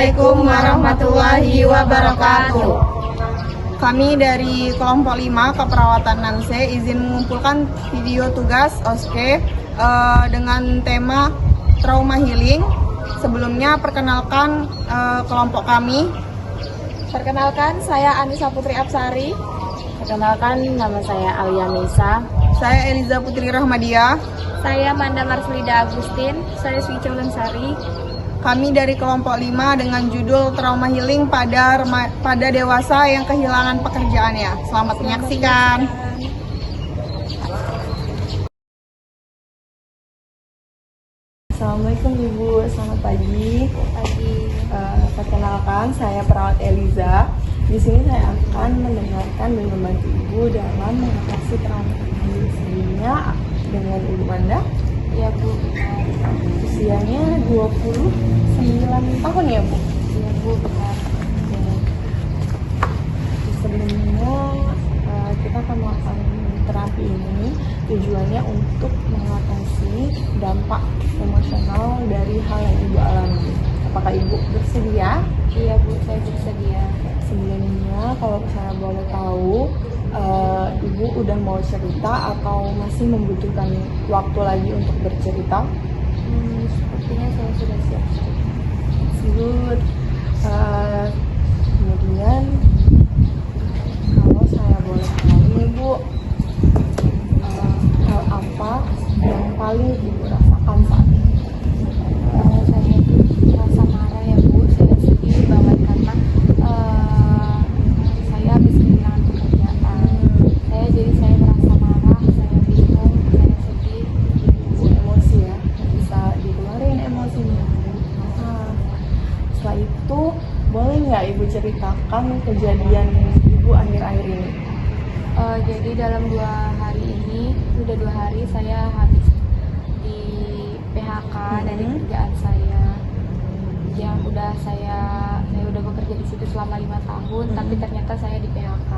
Assalamualaikum warahmatullahi wabarakatuh. Kami dari kelompok 5 keperawatan Nanse izin mengumpulkan video tugas OSKE dengan tema trauma healing. Sebelumnya perkenalkan kelompok kami. Perkenalkan, saya Anissa Putri Absari. Perkenalkan, nama saya Alia Nisa. Saya Eliza Putri Rahmadia. Saya Manda Marselida Agustin. Saya Swica Ulansari. Kami dari kelompok 5 dengan judul trauma healing pada dewasa yang kehilangan pekerjaannya. Selamat menyaksikan. Assalamualaikum Ibu, selamat pagi. Pagi. Perkenalkan, saya perawat Eliza. Di sini saya akan mendengarkan dan membantu Ibu dalam mengatasi trauma healing. Sebelumnya dengan Ibu Manda. Ya Bu. Usianya 29 tahun ya Bu? Ya Bu, benar. Sebelumnya kita akan melakukan terapi ini tujuannya untuk mengatasi dampak emosional dari hal yang Ibu alami. Apakah Ibu bersedia? Iya Bu, saya bersedia. Sebelumnya kalau saya boleh tahu, Ibu udah mau cerita atau masih membutuhkan waktu lagi untuk bercerita? Sepertinya saya sudah siap. Good. Kemudian kalau saya boleh tahu nih Bu, hal apa yang paling Ibu rasakan saat ini? Saya itu merasa marah ya Bu. Saya sedih banget karena saya habis kehilangan pekerjaan. Saya merasa marah, saya bingung, saya sedih. Ibu emosi ya, bisa dikeluarin emosinya. Setelah itu boleh nggak Ibu ceritakan kejadian Ibu akhir-akhir ini? Jadi dalam 2 hari ini, sudah 2 hari saya habis di PHK dari kerjaan saya. Yang saya udah bekerja di situ selama 5 tahun, tapi ternyata saya di PHK.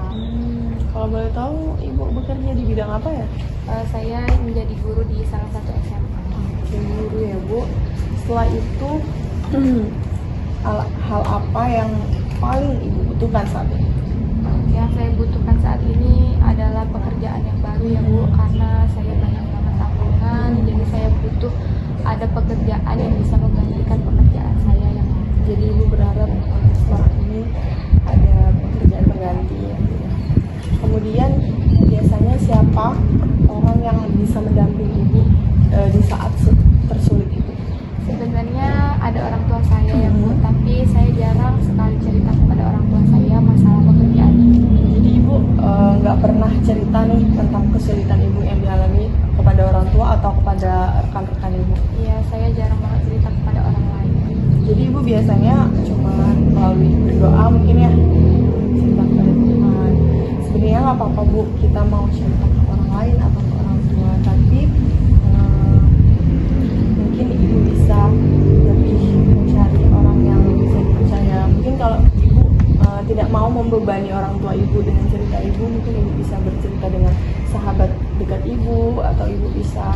Kalau boleh tahu Ibu bekerja di bidang apa ya? Saya menjadi guru di salah satu SMA. Guru ya Bu. Setelah itu hal apa yang paling Ibu butuhkan saat ini? Yang saya butuhkan saat ini adalah pekerjaan yang baru ya Bu, karena saya banyak banget tanggungan, jadi saya butuh ada pekerjaan yang bisa menggantikan pekerjaan saya yang lain. Jadi Ibu berharap setelah ini ada pekerjaan pengganti ya. Kemudian biasanya siapa orang yang bisa mendampingi Ibu di saat tersulit itu? Sebenarnya ada orang tua saya ya Bu, tapi saya jarang sekali cerita kepada orang tua saya masalah pekerjaan ini. Jadi Ibu nggak pernah cerita nih tentang kesulitan Ibu yang dialami kepada orang tua atau kepada rekan-rekan Ibu? Iya, saya jarang banget cerita kepada orang lain. Jadi Ibu biasanya cuma melalui berdoa mungkin ya, cerita kepada Tuhan. Sebenarnya nggak apa-apa Bu, kita mau cerita ke orang lain atau ke orang tua, tapi mungkin Ibu bisa lebih mencari orang yang bisa dipercaya. Mungkin kalau Ibu tidak mau membebani orang tua Ibu dengan cerita Ibu, mungkin Ibu bisa bercerita dengan sahabat dekat Ibu, atau Ibu bisa,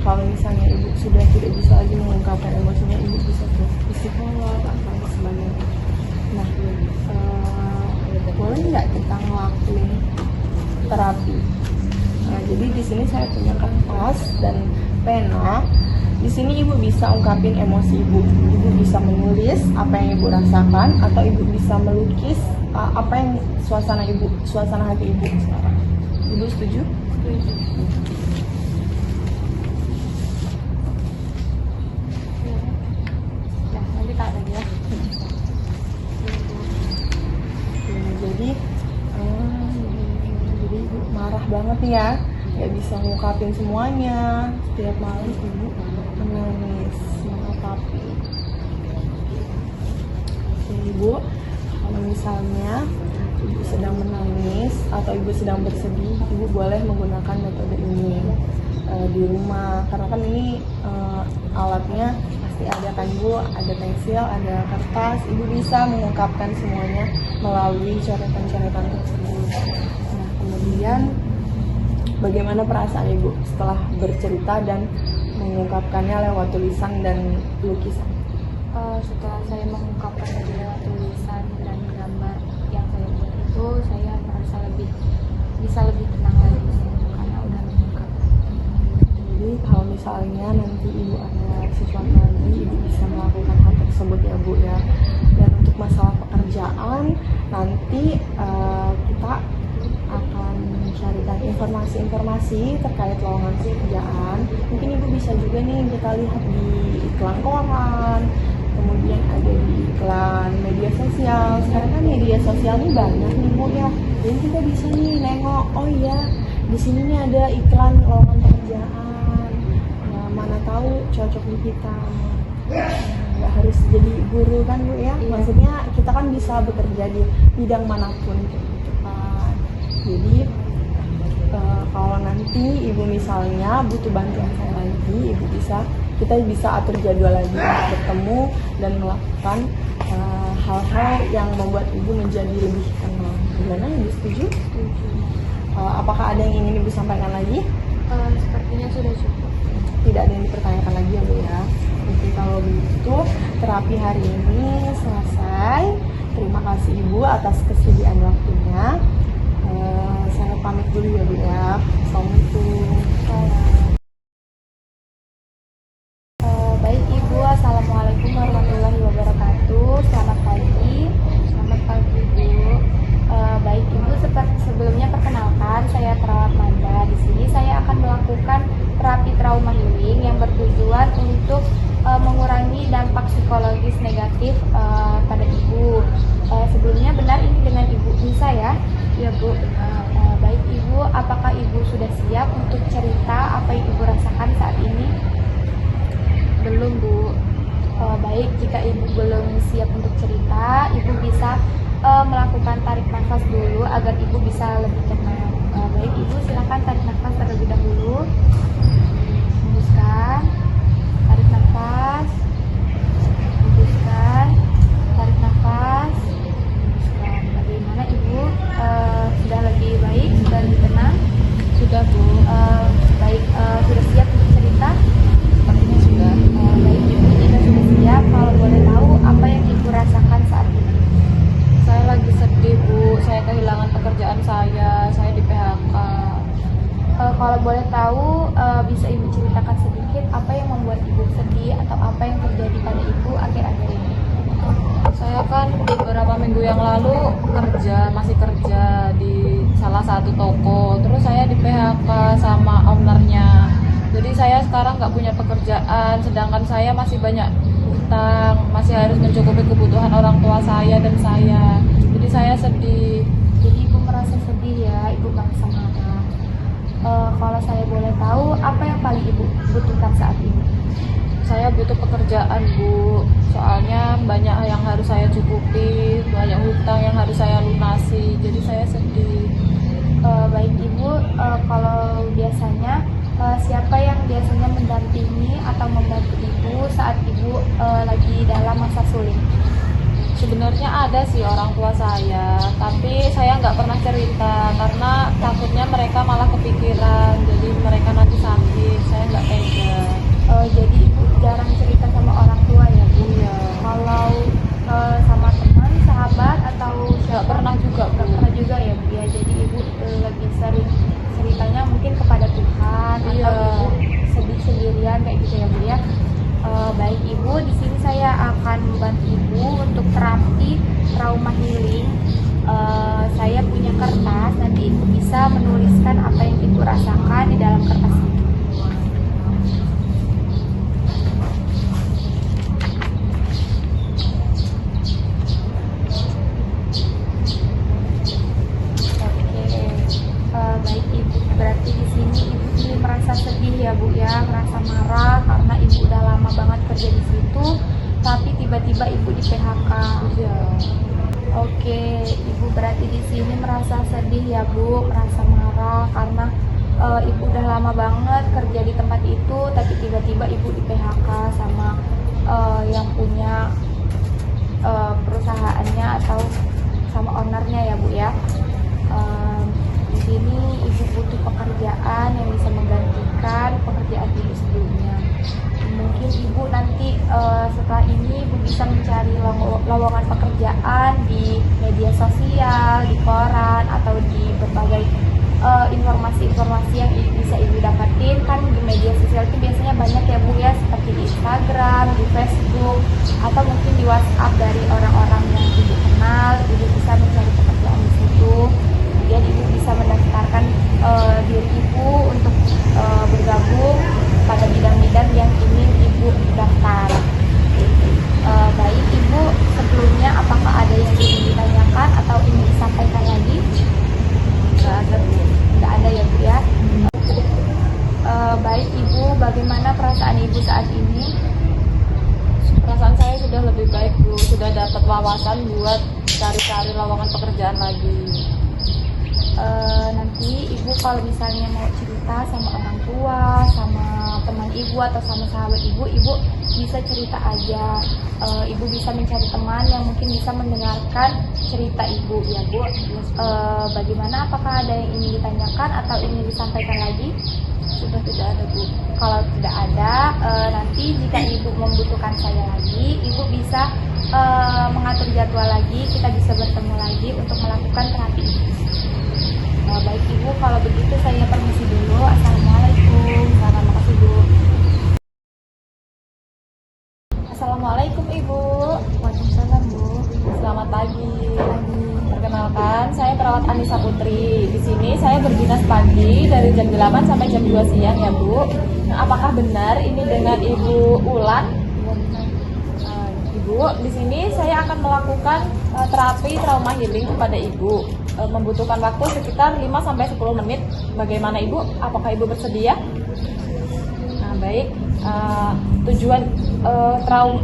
kalau misalnya Ibu sudah tidak bisa lagi mengungkapkan emosinya, Ibu bisa ke psikolog atau sebagainya. Nah, boleh nggak kita ngelakuin terapi? Nah, jadi di sini saya punya kertas dan pena. Di sini Ibu bisa ungkapin emosi Ibu. Ibu bisa menulis apa yang Ibu rasakan, atau Ibu bisa melukis apa yang suasana hati Ibu sekarang. Ibu setuju? Setuju. Ya, nanti Kak lagi ya. Jadi Ibu marah banget nih ya, nggak bisa ngungkapin semuanya. Setiap malam Ibu menangis, meratapi. Oke Ibu, kalau misalnya Ibu sedang menangis atau Ibu sedang bersedih, Ibu boleh menggunakan metode ini di rumah, karena kan ini alatnya pasti ada kan Bu, ada pensil, ada kertas. Ibu bisa mengungkapkan semuanya melalui coretan-coretan tersebut. Nah, kemudian bagaimana perasaan Ibu setelah bercerita dan mengungkapkannya lewat tulisan dan lukisan? Setelah saya mengungkapkan segala tulisan dan gambar yang saya buat itu, saya merasa bisa lebih tenang lagi karena udah mengungkap. Jadi kalau misalnya nanti ibu ada sesuatu lagi, ibu bisa melakukan hal tersebut ya bu ya. Dan untuk masalah pekerjaan, nanti kita akan mencarikan informasi-informasi terkait lowongan pekerjaan. Mungkin ibu bisa juga nih kita lihat di iklan koran, kemudian ada di iklan media sosial. Sekarang kan media sosial ini banyak nih bu ya, jadi kita bisa nih nengok, oh iya di sini nih ada iklan lowongan pekerjaan, ya mana tahu cocok di kita. Nggak harus jadi guru kan bu ya, maksudnya kita kan bisa bekerja di bidang manapun gitu kan. Jadi kalau nanti ibu misalnya butuh bantuan saya lagi, kita bisa atur jadwal lagi untuk bertemu dan melakukan hal-hal yang membuat ibu menjadi lebih tenang. Gimana, ibu setuju? Apakah ada yang ingin ibu sampaikan lagi? Sepertinya sudah cukup. Tidak ada yang dipertanyakan lagi ya bu ya. Oke, kalau begitu terapi hari ini selesai. Terima kasih ibu atas kesediaan waktunya. Saya pamit dulu ya bu ya. Assalamualaikum. Baik Ibu, Assalamualaikum warahmatullahi wabarakatuh. Selamat pagi. Selamat pagi Ibu. Baik Ibu, seperti sebelumnya perkenalkan, saya perawat Manda. Di sini saya akan melakukan terapi trauma healing yang bertujuan untuk mengurangi dampak psikologis negatif pada Ibu. Sebelumnya benar ini dengan Ibu Nisa ya? Ya Bu. Baik Ibu, apakah Ibu sudah siap untuk cerita apa yang Ibu rasakan saat ini? Belum Bu. Baik, jika Ibu belum siap untuk cerita, Ibu bisa melakukan tarik nafas dulu agar Ibu bisa lebih tenang. Baik Ibu, silakan tarik nafas terlebih dahulu. Hembuskan, tarik nafas, hembuskan, tarik nafas, hembuskan. Bagaimana Ibu? Sudah lebih baik, sudah lebih tenang? Sudah Bu. Baik, sudah siap untuk cerita? Sepertinya sudah. Baik Ibu, jika sudah siap, kalau boleh tahu apa yang Ibu rasakan saat ini? Saya lagi sedih Bu, saya kehilangan pekerjaan saya di PHK. Kalau boleh tahu, bisa Ibu ceritakan sedikit apa yang membuat Ibu sedih atau apa yang terjadi pada Ibu akhir-akhir ini? Saya kan beberapa minggu yang lalu masih kerja di salah satu toko. Terus saya di PHK sama ownernya. Jadi saya sekarang nggak punya pekerjaan, sedangkan saya masih banyak utang, masih harus mencukupi kebutuhan orang tua saya dan saya. Jadi saya sedih. Jadi Ibu merasa sedih ya, Ibu merasa marah. Kalau saya boleh tahu, apa yang paling Ibu butuhkan saat ini? Saya butuh pekerjaan Bu, soalnya banyak yang harus saya cukupi, banyak hutang yang harus saya lunasi, jadi saya sedih. Baik Ibu, kalau biasanya siapa yang biasanya mendampingi atau membantu Ibu saat Ibu lagi dalam masa sulit? Sebenarnya ada sih orang tua saya, tapi saya nggak pernah cerita karena takutnya mereka malah kepikiran, jadi mereka nanti sakit, saya nggak tega. Jadi Ibu jarang cerita sama orang tua ya Bu? Iya. Kalau sama teman, sahabat atau Nggak pernah juga Bu. Nggak pernah juga ya Bu ya? Jadi Ibu lebih sering ceritanya mungkin kepada Tuhan. Iya. Atau Ibu sedih sendirian kayak gitu ya Bu ya? Baik Ibu, di sini saya akan membantu Ibu untuk terapi trauma healing. Saya punya kertas, nanti Ibu bisa menuliskan apa yang Ibu rasakan di dalam kertas ini. Baik Ibu, berarti di sini Ibu merasa sedih ya Bu ya, merasa marah karena Ibu udah lama banget kerja di situ, tapi tiba-tiba Ibu di PHK. Iya. Oke, Ibu berarti di sini merasa sedih ya Bu, merasa marah karena Ibu udah lama banget kerja di tempat itu, tapi tiba-tiba Ibu di PHK sama yang punya perusahaannya atau sama ownernya ya Bu ya. Di sini Ibu butuh pekerjaan yang bisa menggantikan pekerjaan Ibu sebelumnya. Mungkin Ibu nanti setelah ini Ibu bisa mencari lowongan pekerjaan di media sosial, di koran, atau di berbagai informasi-informasi yang bisa ibu dapatin. Kan di media sosial itu biasanya banyak ya bu ya, seperti di Instagram, di Facebook, atau mungkin di WhatsApp dari orang-orang yang ibu kenal. Ibu bisa mencari pekerjaan di situ. Kemudian ibu bisa mendaftarkan diri ibu untuk bergabung pada bidang-bidang yang ingin ibu daftar. Baik ibu, sebelumnya apakah ada yang ingin ditanyakan atau ingin disampaikan lagi? Nggak ada ya bu ya. Baik ibu, bagaimana perasaan ibu saat ini? Perasaan saya sudah lebih baik Bu, sudah dapat wawasan buat cari-cari lowongan pekerjaan lagi. Nanti ibu kalau misalnya mau cerita sama orang tua, sama teman ibu atau sama sahabat ibu bisa cerita aja. Ibu bisa mencari teman yang mungkin bisa mendengarkan cerita ibu ya bu. Bagaimana, apakah ada yang ingin ditanyakan atau ingin disampaikan lagi? Sudah tidak ada Bu. Kalau tidak ada, nanti jika ibu membutuhkan saya lagi, ibu bisa mengatur jadwal lagi, kita bisa bertemu lagi untuk melakukan terapi. Baik ibu, kalau begitu saya permisi dulu. Assalamualaikum. Terima kasih bu. Assalamualaikum ibu. Waalaikumsalam bu. Selamat pagi. Perkenalkan, saya perawat Anissa Putri. Di sini saya berdinas pagi dari jam 8 sampai jam 2 siang ya Bu. Nah, apakah benar ini dengan Ibu Ulan? Ibu, di sini saya akan melakukan terapi trauma healing kepada Ibu. Membutuhkan waktu sekitar 5 sampai 10 menit. Bagaimana Ibu? Apakah Ibu bersedia? Nah, baik. Tujuan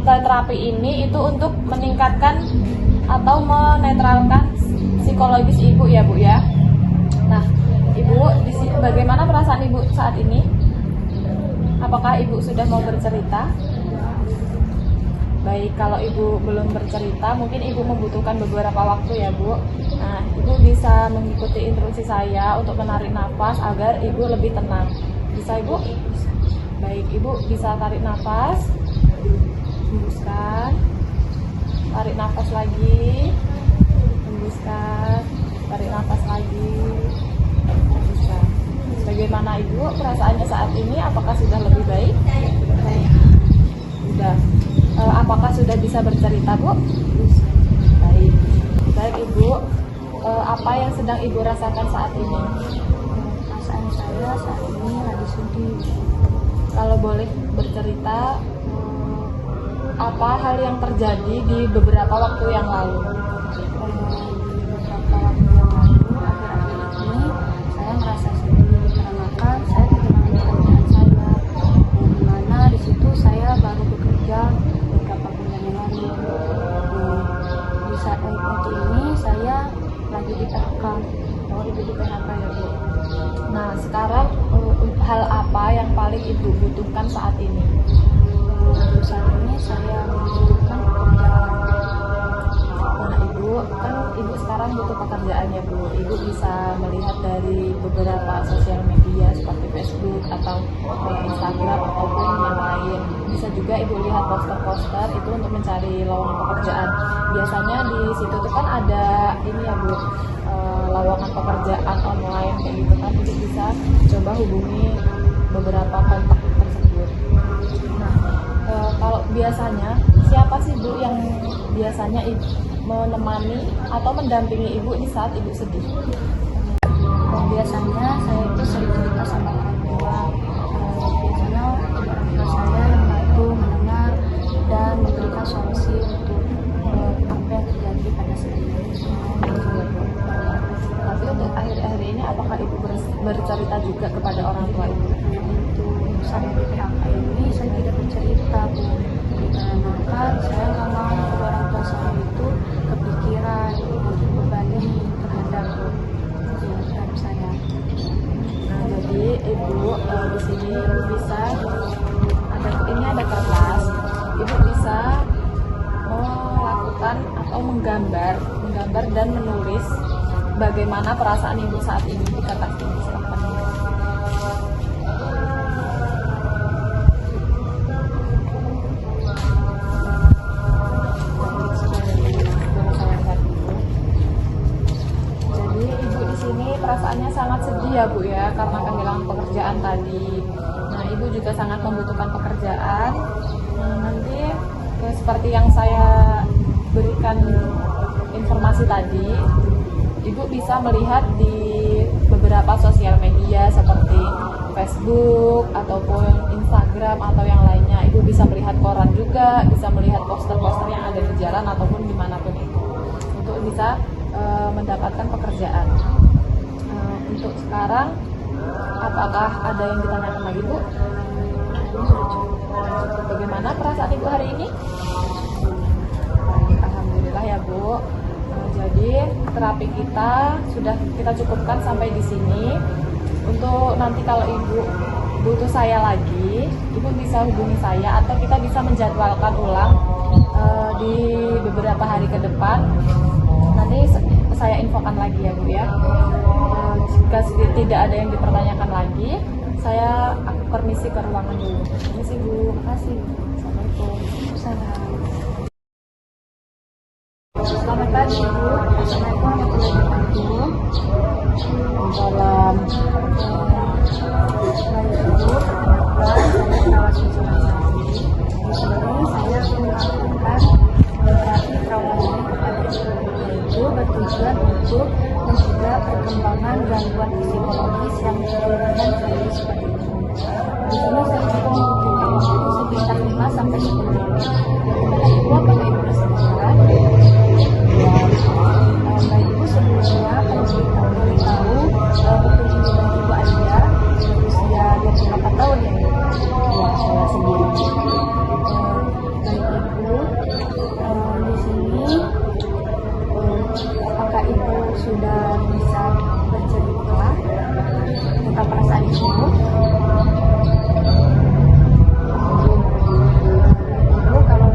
terapi ini itu untuk meningkatkan atau menetralkan psikologis ibu ya Bu ya. Nah, Ibu, bagaimana perasaan Ibu saat ini? Apakah Ibu sudah mau bercerita? Baik, kalau Ibu belum bercerita, mungkin Ibu membutuhkan beberapa waktu ya Bu. Nah, Ibu bisa mengikuti instruksi saya untuk menarik nafas agar Ibu lebih tenang. Bisa Ibu? Baik, Ibu bisa tarik nafas, hembuskan, tarik nafas lagi, hembuskan, tarik nafas lagi, hembuskan. Bagaimana Ibu perasaannya saat ini? Apakah sudah lebih baik? Sudah. Apakah sudah bisa bercerita Bu? Baik. Baik Ibu, apa yang sedang Ibu rasakan saat ini? Perasaan saya saat ini lagi sedih. Kalau boleh bercerita, apa hal yang terjadi di beberapa waktu yang lalu? Di beberapa waktu yang lalu, akhir-akhir ini saya merasa sedih karena kan saya kehilangan pekerjaan saya, di mana di situ saya baru bekerja beberapa bulan yang lalu. Di saat waktu ini saya lagi di PHK. Oh, Ibu di PHK ya Bu. Nah, sekarang hal apa yang paling Ibu butuhkan saat ini? Untuk saat ini saya membutuhkan pekerjaan. Nah Ibu, kan Ibu sekarang butuh pekerjaan ya Bu. Ibu bisa melihat dari beberapa sosial media seperti Facebook atau Instagram ataupun yang lain. Bisa juga Ibu lihat poster-poster itu untuk mencari lowongan pekerjaan. Biasanya di situ tuh kan ada ini ya Bu, lowongan pekerjaan online kayak gitu kan. Ibu bisa coba hubungi beberapa kontak tersebut. Nah, kalau biasanya siapa sih Bu yang biasanya menemani atau mendampingi Ibu di saat Ibu sedih? Biasanya saya itu sering cerita sama orang tua. Biasanya orang tua saya yang membantu mendengar dan memberikan solusi untuk apa yang terjadi pada saya. Tapi untuk akhir-akhir ini apakah Ibu bercerita juga kepada orang tua Ibu? Untuk saya di PHK ini saya tidak bercerita Bu. Dikarenakan saya nggak mau orang tua saya itu kepikiran berbani terhadap saya. Nah, jadi Ibu di sini Ibu bisa ada kertas. Ibu bisa melakukan atau menggambar dan menulis bagaimana perasaan Ibu saat ini di kertas ini. Silakan. sedih ya Bu ya karena kehilangan pekerjaan tadi. Nah Ibu juga sangat membutuhkan pekerjaan. Nanti seperti yang saya berikan informasi tadi, Ibu bisa melihat di beberapa sosial media seperti Facebook ataupun Instagram atau yang lainnya. Ibu bisa melihat koran juga, bisa melihat poster-poster yang ada di jalan ataupun dimanapun itu untuk bisa mendapatkan pekerjaan. Untuk sekarang, apakah ada yang ditanyakan lagi Bu? Bagaimana perasaan Ibu hari ini? Baik, alhamdulillah ya Bu. Jadi terapi kita sudah kita cukupkan sampai di sini. Untuk nanti kalau Ibu butuh saya lagi, Ibu bisa hubungi saya atau kita bisa menjadwalkan ulang di beberapa hari ke depan. Nanti saya infokan lagi ya Bu ya. Jika tidak ada yang dipertanyakan lagi, aku permisi ke ruangan dulu. Permisi Bu. Terima kasih. Assalamualaikum. Selamat pagi Bu. Assalamualaikum warahmatullahi wabarakatuh. Salam. Baik Ibu, saya perawat Suciwati. Di sini saya akan melakukan terapi trauma healing kepada Ibu, yaitu bertujuan untuk mencegah perkembangan gangguan psikologis yang berhubungan serius pada Ibu. Di sini saya akan membutuhkan waktu sekitar 5 sampai 10 menit. Kepada Ibu, apakah Ibu bersedia? Baik Ibu, sebelumnya kalau kita boleh tahu untuk Ibu dan Ibu Anda usia 28 tahun ya Ibu? Ya, saya sendiri. Baik Ibu, di sini apakah Ibu sudah bisa bercerita tentang perasaan Ibu? Ibu, kalau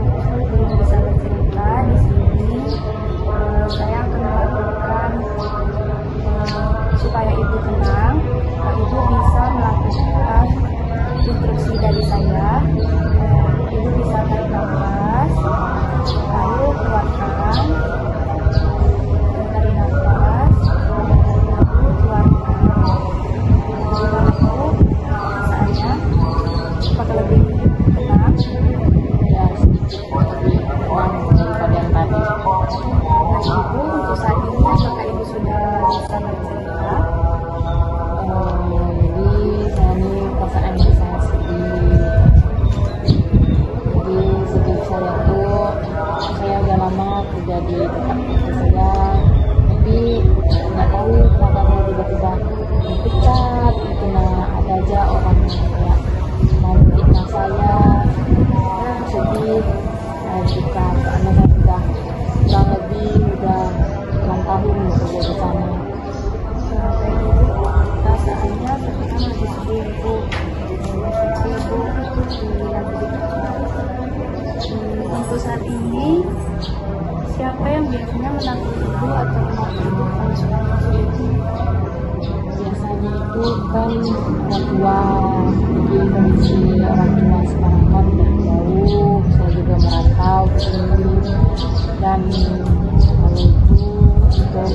belum bisa bercerita di sini, saya akan melakukan supaya Ibu tenang. Ibu bisa melakukan instruksi dari saya. Ibu bisa tarik nafas, lalu keluarkan, tarik nafas, lalu keluarkan. Jadi kalau perasaannya apakah lebih tenang? Ya, daripada yang tadi. Ibu, untuk saat ini apakah Ibu sudah bisa bercerita? Jadi saya ini perasaan yang sangat sedih. Jadi sedih saya tuh, saya udah lama kerja di tempat kerja saya, tapi nggak tahu kenapa saya tiba-tiba dipecat. Itu ada aja orang yang kayak mau fitnah saya. Sedih, saya suka karena saya sudah kurang lebih udah 6 tahun bekerja di sana. Baik Ibu, perasaannya ketika masih sedih Ibu, untuk saat ini siapa yang biasanya menanggung Ibu atau menolong Ibu kalau sudah masuk Ibu? Biasanya itu kan orang tua, jadi kondisi orang tua sekarang kan udah jauh, saya juga merantau ke sini, dan kalau itu untuk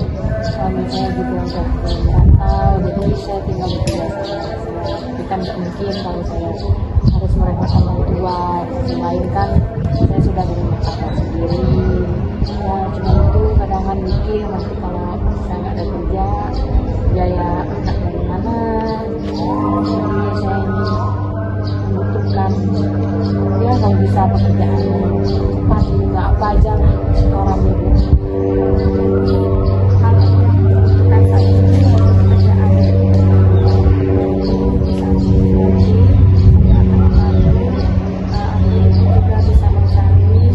suami saya juga udah merantau, jadi saya tinggal di keluarga saya. Tapi kan nggak mungkin kalau saya harus merepotkan orang tua. Di lain kan saya sudah berumah tangga sendiri. Ya cuma itu kadang-kadang mikir nanti kalau saya nggak ada kerja, biaya anak dari mana. Jadi saya ini membutuhkan ya kalau bisa pekerjaan cepat juga apa aja lah sekarang ini. Kalau yang dibutuhkan saat ini adalah pekerjaan bisa jadi saya akan membantu agar Ibu juga bisa mencari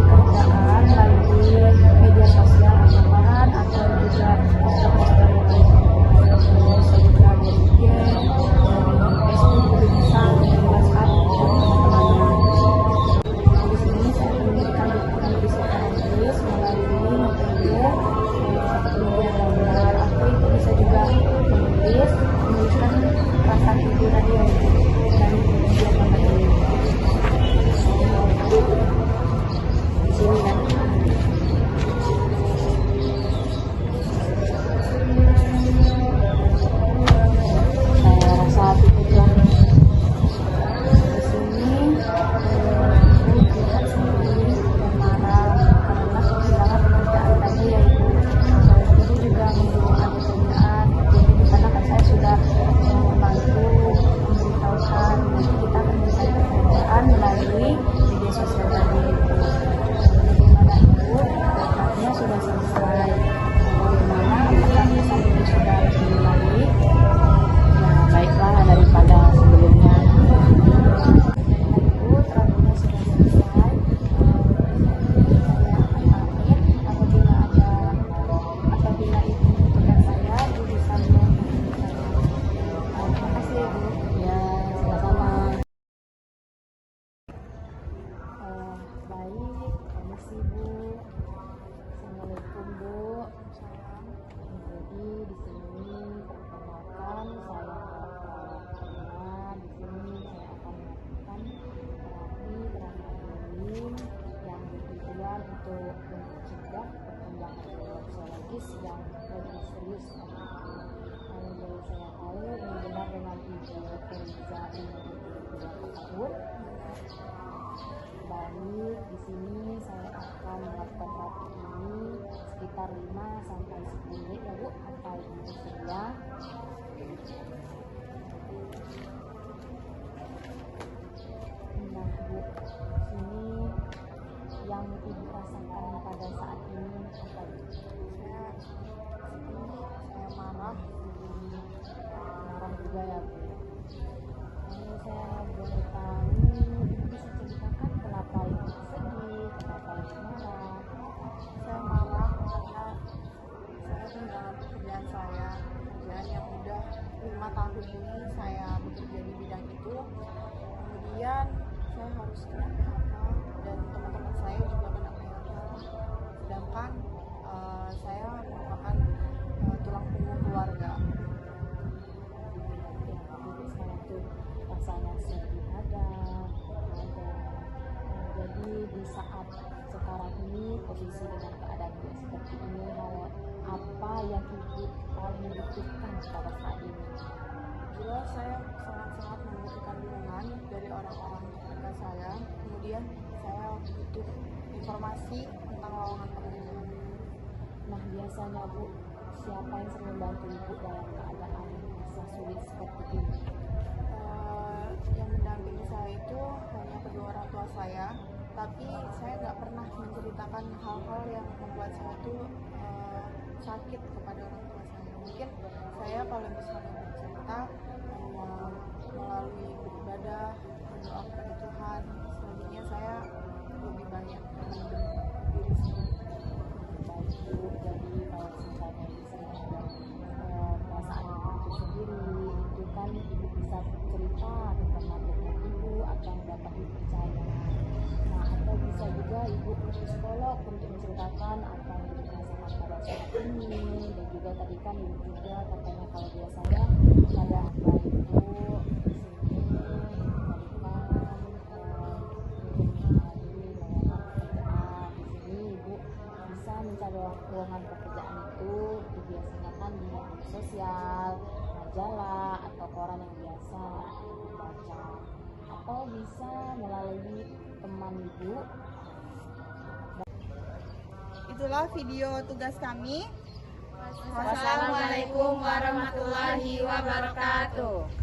pekerjaan melalui media sosial ataupun atau juga poster-poster yang lain. tahun ini saya bekerja di bidang itu. Kemudian saya harus kena PHK dan teman-teman saya juga kena PHK. Sedangkan saya merupakan tulang punggung keluarga. Ibu sekarang tuh rasanya sedih ada. Jadi di saat sekarang ini posisi dengan keadaan ibu seperti ini, hal apa yang ibu paling butuhkan pada saat ini? Jelas saya sangat-sangat membutuhkan dukungan dari orang-orang terdekat saya. Kemudian saya butuh informasi tentang lowongan pekerjaan. Nah, biasanya Bu, siapa yang sering membantu ibu dalam keadaan masa sulit seperti ini? Yang mendampingi saya itu hanya kedua orang tua saya, tapi saya nggak pernah menceritakan hal-hal yang membuat saya itu sakit kepada orang tua saya. Mungkin saya kalau misalnya bercerita hanya melalui beribadah, berdoa kepada Tuhan. Selanjutnya saya lebih banyak mendukung diri sendiri. Baik Bu, jadi kalau misalnya ibu sering ada perasaan ibu itu sendiri, itu kan ibu bisa cerita ke teman dekat ibu atau dapat ibu percaya. Nah, atau bisa juga ibu ke psikolog untuk menceritakan apa yang ibu rasakan pada saat ini. Dan juga tadi kan ibu juga katanya kalau biasanya saya baik Bu di sini bisa mencari lowongan pekerjaan itu biasanya kan di media sosial, majalah atau koran yang biasa dibaca, atau bisa melalui teman ibu. Itulah video tugas kami. Wassalamualaikum warahmatullahi wabarakatuh.